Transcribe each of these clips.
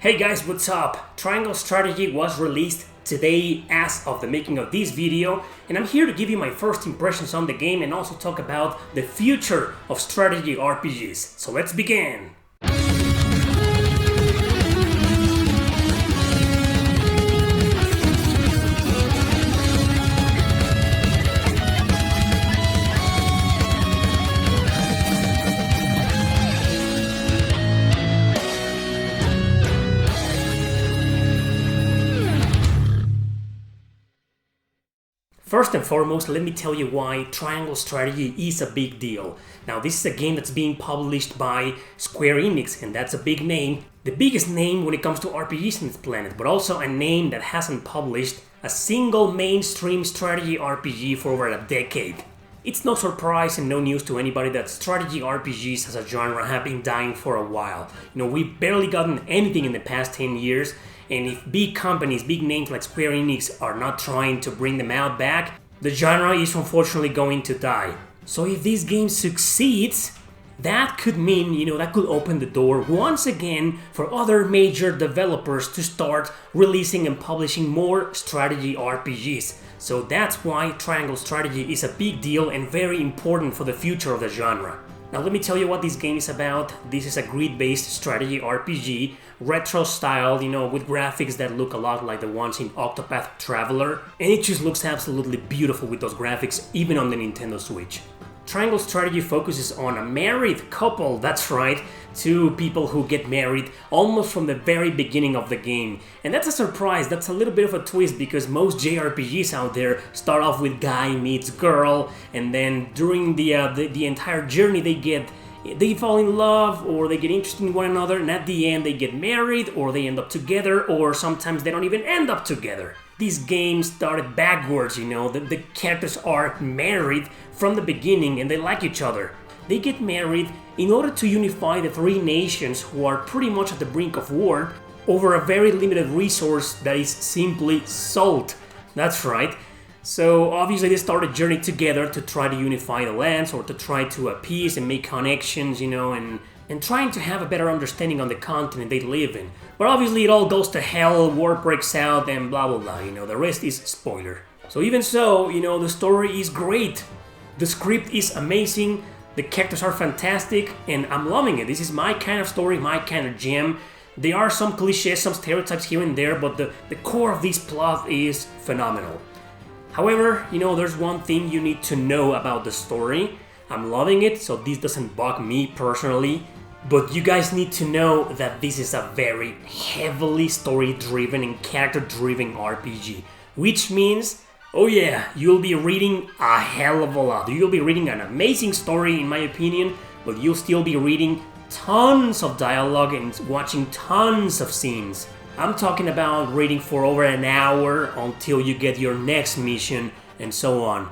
Hey guys, what's up? Triangle Strategy was released today as of the making of this video, and I'm here to give you my first impressions on the game and also talk about the future of strategy RPGs. So let's begin! First and foremost, let me tell you why Triangle Strategy is a big deal. Now, this is a game that's being published by Square Enix, and that's a big name. The biggest name when it comes to RPGs on this planet, but also a name that hasn't published a single mainstream strategy RPG for over a decade. It's no surprise and no news to anybody that strategy RPGs as a genre have been dying for a while. We've barely gotten anything in the past 10 years, and if big companies, big names like Square Enix are not trying to bring them out back, the genre is unfortunately going to die. So if this game succeeds, that could mean, that could open the door once again for other major developers to start releasing and publishing more strategy RPGs. So that's why Triangle Strategy is a big deal and very important for the future of the genre. Now let me tell you what this game is about. This is a grid-based strategy RPG, retro-styled, with graphics that look a lot like the ones in Octopath Traveler, and it just looks absolutely beautiful with those graphics, even on the Nintendo Switch. Triangle Strategy focuses on a married couple, that's right, two people who get married almost from the very beginning of the game. And that's a surprise, that's a little bit of a twist because most JRPGs out there start off with guy meets girl, and then during the entire journey they fall in love or they get interested in one another, and at the end they get married or they end up together, or sometimes they don't even end up together. These games started backwards, the characters are married from the beginning and they like each other. They get married in order to unify the three nations who are pretty much at the brink of war over a very limited resource that is simply salt. That's right. So obviously they start a journey together to try to unify the lands or to try to appease and make connections, and trying to have a better understanding on the continent they live in. But obviously it all goes to hell, war breaks out, and blah blah blah, the rest is spoiler. So even so, the story is great. The script is amazing, the characters are fantastic, and I'm loving it. This is my kind of story, my kind of jam. There are some cliches, some stereotypes here and there, but the core of this plot is phenomenal. However, there's one thing you need to know about the story. I'm loving it, so this doesn't bug me personally. But you guys need to know that this is a very heavily story-driven and character-driven RPG. Which means, oh yeah, you'll be reading a hell of a lot. You'll be reading an amazing story in my opinion, but you'll still be reading tons of dialogue and watching tons of scenes. I'm talking about reading for over an hour until you get your next mission and so on.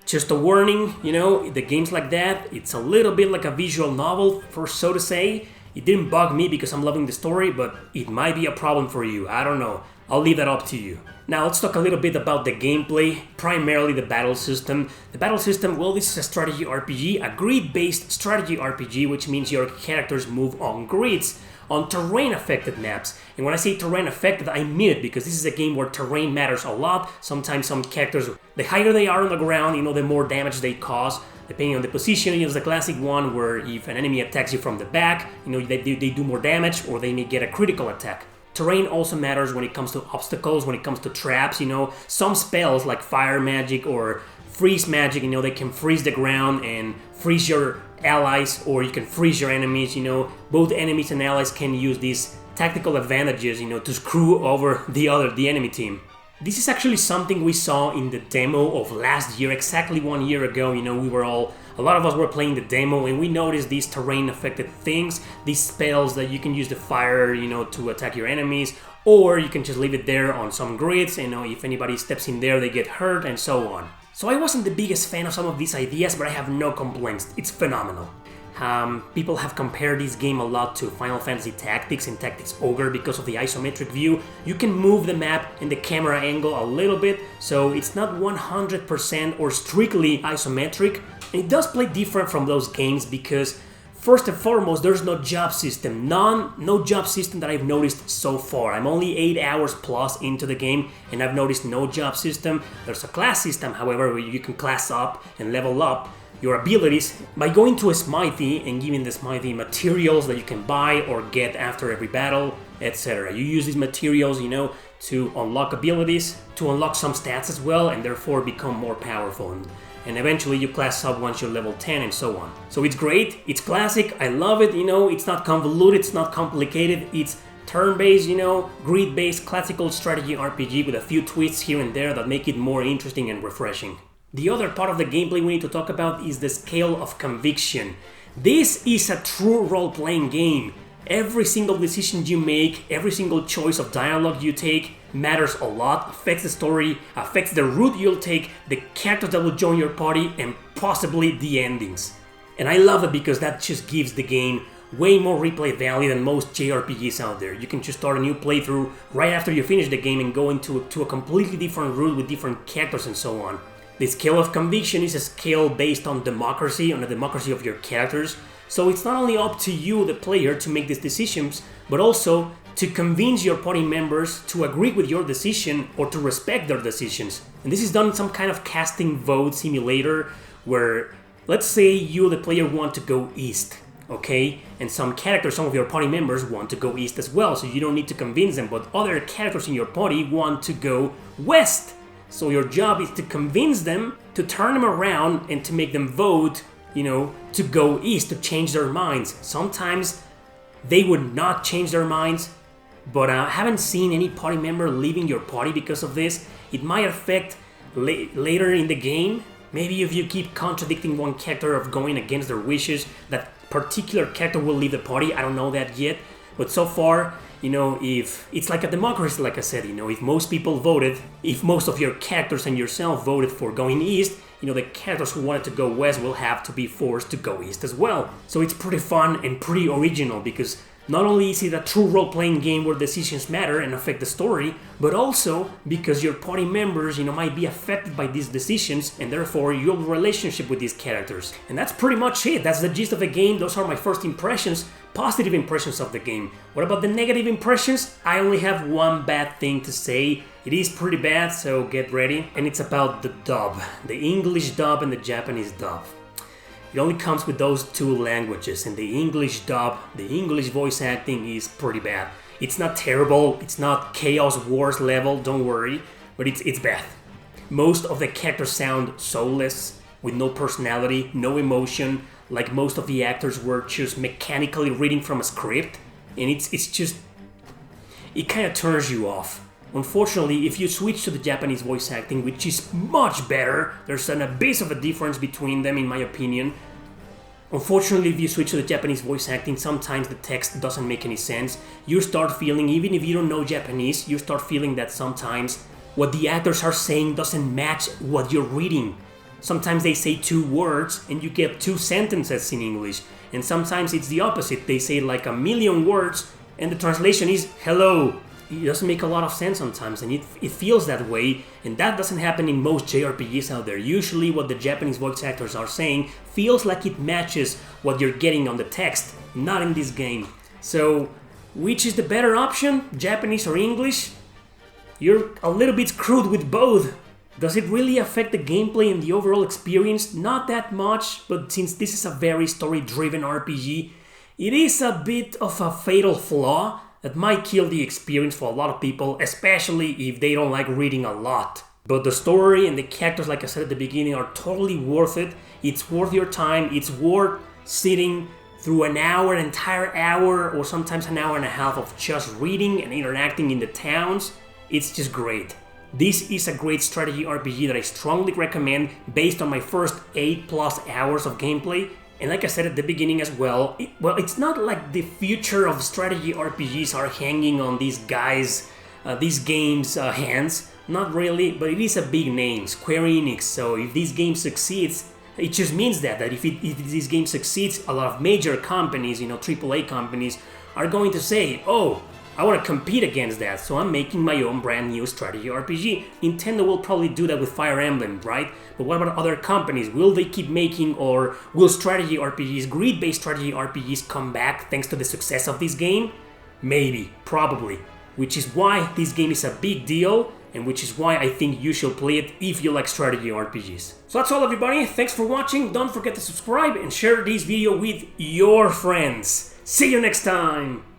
Just a warning, the games like that, it's a little bit like a visual novel, for so to say. It didn't bug me because I'm loving the story, but it might be a problem for you. I don't know. I'll leave that up to you. Now let's talk a little bit about the gameplay, primarily the battle system. The battle system, well, this is a strategy RPG, a grid-based strategy RPG, which means your characters move on grids, on terrain-affected maps. And when I say terrain-affected, I mean it, because this is a game where terrain matters a lot. Sometimes some characters, the higher they are on the ground, the more damage they cause. Depending on the position, it's the classic one where if an enemy attacks you from the back, they do more damage, or they may get a critical attack. Terrain also matters when it comes to obstacles, when it comes to traps, some spells like fire magic or freeze magic, they can freeze the ground and freeze your allies, or you can freeze your enemies, both enemies and allies can use these tactical advantages, to screw over the enemy team. This is actually something we saw in the demo of last year, exactly 1 year ago. A lot of us were playing the demo and we noticed these terrain affected things, these spells that you can use the fire, to attack your enemies, or you can just leave it there on some grids, if anybody steps in there, they get hurt and so on. So I wasn't the biggest fan of some of these ideas, but I have no complaints. It's phenomenal. People have compared this game a lot to Final Fantasy Tactics and Tactics Ogre because of the isometric view. You can move the map and the camera angle a little bit, so it's not 100% or strictly isometric. And it does play different from those games because First and foremost, there's no job system. No job system that I've noticed so far. I'm only 8 hours plus into the game and I've noticed no job system. There's a class system, however, where you can class up and level up your abilities by going to a smithy and giving the smithy materials that you can buy or get after every battle, etc. You use these materials, to unlock abilities, to unlock some stats as well, and therefore become more powerful. And eventually you class up once you're level 10 and so on. So it's great, it's classic, I love it, it's not convoluted, it's not complicated, it's turn-based, grid-based classical strategy RPG with a few twists here and there that make it more interesting and refreshing. The other part of the gameplay we need to talk about is the scale of conviction. This is a true role-playing game. Every single decision you make, every single choice of dialogue you take matters a lot, affects the story, affects the route you'll take, the characters that will join your party, and possibly the endings. And I love it because that just gives the game way more replay value than most JRPGs out there. You can just start a new playthrough right after you finish the game and go into a completely different route with different characters and so on. The scale of conviction is a scale based on democracy, on the democracy of your characters. So it's not only up to you, the player, to make these decisions, but also to convince your party members to agree with your decision or to respect their decisions. And this is done in some kind of casting vote simulator where, let's say you, the player, want to go east, okay? And some characters, some of your party members want to go east as well, so you don't need to convince them, but other characters in your party want to go west. So your job is to convince them, to turn them around and to make them vote, to go east, to change their minds. Sometimes they would not change their minds, but I haven't seen any party member leaving your party because of this. It might affect later in the game. Maybe if you keep contradicting one character of going against their wishes, that particular character will leave the party. I don't know that yet, but so far, if it's like a democracy, like I said, if most people voted, if most of your characters and yourself voted for going east, the characters who wanted to go west will have to be forced to go east as well. So it's pretty fun and pretty original because not only is it a true role-playing game where decisions matter and affect the story, but also because your party members, might be affected by these decisions and therefore your relationship with these characters. And that's pretty much it. That's the gist of the game. Those are my first impressions, positive impressions of the game. What about the negative impressions? I only have one bad thing to say. It is pretty bad, so get ready. And it's about the dub, the English dub and the Japanese dub. It only comes with those two languages, and the English dub, the English voice acting is pretty bad. It's not terrible, it's not Chaos Wars level, don't worry, but it's bad. Most of the characters sound soulless, with no personality, no emotion, like most of the actors were just mechanically reading from a script, and it's just, it kind of turns you off. Unfortunately, if you switch to the Japanese voice acting, which is much better, there's an abyss of a difference between them in my opinion. Unfortunately, if you switch to the Japanese voice acting, sometimes the text doesn't make any sense. You start feeling, even if you don't know Japanese, you start feeling that sometimes what the actors are saying doesn't match what you're reading. Sometimes they say 2 words and you get 2 sentences in English. And sometimes it's the opposite. They say like 1,000,000 words and the translation is hello. It doesn't make a lot of sense sometimes, and it feels that way, and that doesn't happen in most JRPGs out there. Usually what the Japanese voice actors are saying feels like it matches what you're getting on the text, not in this game. So, which is the better option, Japanese or English? You're a little bit screwed with both. Does it really affect the gameplay and the overall experience? Not that much, but since this is a very story-driven RPG, it is a bit of a fatal flaw that might kill the experience for a lot of people, especially if they don't like reading a lot. But the story and the characters, like I said at the beginning, are totally worth it. It's worth your time. It's worth sitting through an entire hour, or sometimes an hour and a half of just reading and interacting in the towns. It's just great. This is a great strategy RPG that I strongly recommend based on my first 8+ hours of gameplay. And like I said at the beginning as well, it's not like the future of strategy RPGs are hanging on these guys, these games' hands. Not really, but it is a big name, Square Enix. So if this game succeeds, it just means that if this game succeeds, a lot of major companies, AAA companies, are going to say, oh, I want to compete against that, so I'm making my own brand new strategy RPG. Nintendo will probably do that with Fire Emblem, right? But what about other companies? Will they keep making, or will strategy RPGs, grid-based strategy RPGs come back thanks to the success of this game? Maybe, probably. Which is why this game is a big deal, and which is why I think you should play it if you like strategy RPGs. So that's all, everybody. Thanks for watching. Don't forget to subscribe and share this video with your friends. See you next time!